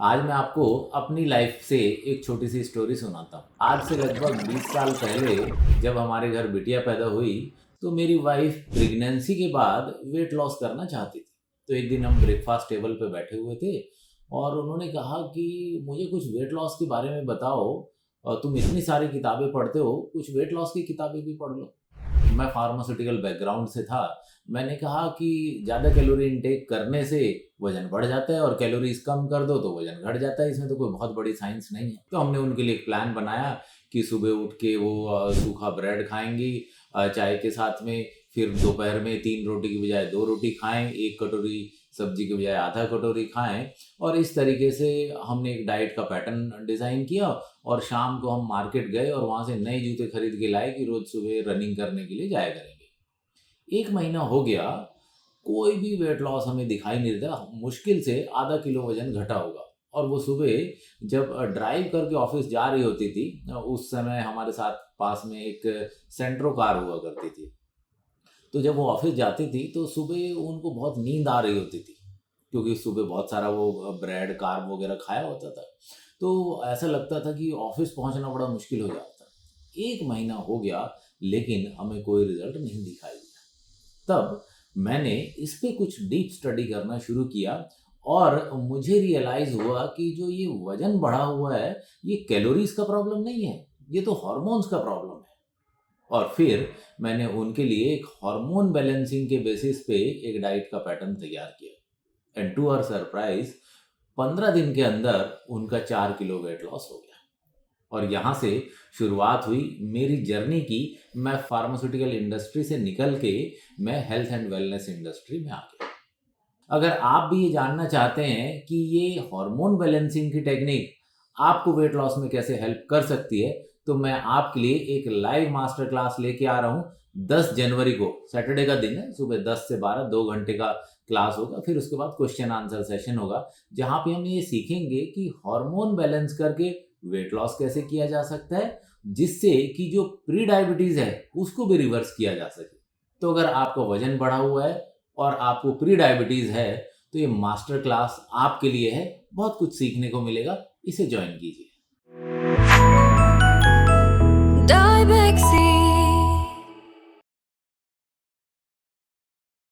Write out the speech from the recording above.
आज मैं आपको अपनी लाइफ से एक छोटी सी स्टोरी सुनाता हूँ। आज से लगभग 20 साल पहले जब हमारे घर बिटिया पैदा हुई तो मेरी वाइफ प्रेगनेंसी के बाद वेट लॉस करना चाहती थी। तो एक दिन हम ब्रेकफास्ट टेबल पे बैठे हुए थे और उन्होंने कहा कि मुझे कुछ वेट लॉस के बारे में बताओ, और तुम इतनी सारी किताबें पढ़ते हो, कुछ वेट लॉस की किताबें भी पढ़ लो। मैं फार्मास्यूटिकल बैकग्राउंड से था। मैंने कहा कि ज़्यादा कैलोरी इनटेक करने से वजन बढ़ जाता है और कैलोरीज कम कर दो तो वजन घट जाता है, इसमें तो कोई बहुत बड़ी साइंस नहीं है। तो हमने उनके लिए एक प्लान बनाया कि सुबह उठ के वो सूखा ब्रेड खाएंगी चाय के साथ में, फिर दोपहर में 3 रोटी की बजाय 2 रोटी खाएं, 1 कटोरी सब्जी के बजाय आधा कटोरी खाएं। और इस तरीके से हमने एक डाइट का पैटर्न डिज़ाइन किया और शाम को हम मार्केट गए और वहाँ से नए जूते खरीद के लाए कि रोज़ सुबह रनिंग करने के लिए जाया करेंगे। 1 महीना हो गया, कोई भी वेट लॉस हमें दिखाई नहीं देता। मुश्किल से आधा किलो वजन घटा होगा। और वो सुबह जब ड्राइव करके ऑफिस जा रही होती थी, उस समय हमारे साथ पास में एक सेंट्रो कार हुआ करती थी। तो जब वो ऑफिस जाती थी तो सुबह उनको बहुत नींद आ रही होती थी, क्योंकि सुबह बहुत सारा वो ब्रेड कार्ब वगैरह खाया होता था। तो ऐसा लगता था कि ऑफिस पहुंचना बड़ा मुश्किल हो जाता। 1 महीना हो गया लेकिन हमें कोई रिजल्ट नहीं दिखाई दिया। तब मैंने इस पे कुछ डीप स्टडी करना शुरू किया और मुझे रियलाइज हुआ कि जो ये वजन बढ़ा हुआ है, ये कैलोरीज का प्रॉब्लम नहीं है, ये तो हार्मोन्स का प्रॉब्लम है। और फिर मैंने उनके लिए एक हार्मोन बैलेंसिंग के बेसिस पे एक डाइट का पैटर्न तैयार किया। एंड टू आवर सरप्राइज 15 दिन के अंदर उनका 4 किलो वेट लॉस हो गया। और यहाँ से शुरुआत हुई मेरी जर्नी की। मैं फार्मास्यूटिकल इंडस्ट्री से निकल के मैं हेल्थ एंड वेलनेस इंडस्ट्री में आ गया। अगर आप भी ये जानना चाहते हैं कि ये हार्मोन बैलेंसिंग की टेक्निक आपको वेट लॉस में कैसे हेल्प कर सकती है, तो मैं आपके लिए एक लाइव मास्टर क्लास लेके आ रहा हूँ। 10 जनवरी को, सैटरडे का दिन है, सुबह 10 से 12 2 घंटे का क्लास होगा। फिर उसके बाद क्वेश्चन आंसर सेशन होगा, जहाँ पे हम ये सीखेंगे कि हार्मोन बैलेंस करके वेट लॉस कैसे किया जा सकता है, जिससे कि जो प्री डायबिटीज है उसको भी रिवर्स किया जा सके। तो अगर आपका वजन बढ़ा हुआ है और आपको प्री डायबिटीज है तो ये मास्टर क्लास आपके लिए है। बहुत कुछ सीखने को मिलेगा, इसे ज्वाइन कीजिए। Diabetes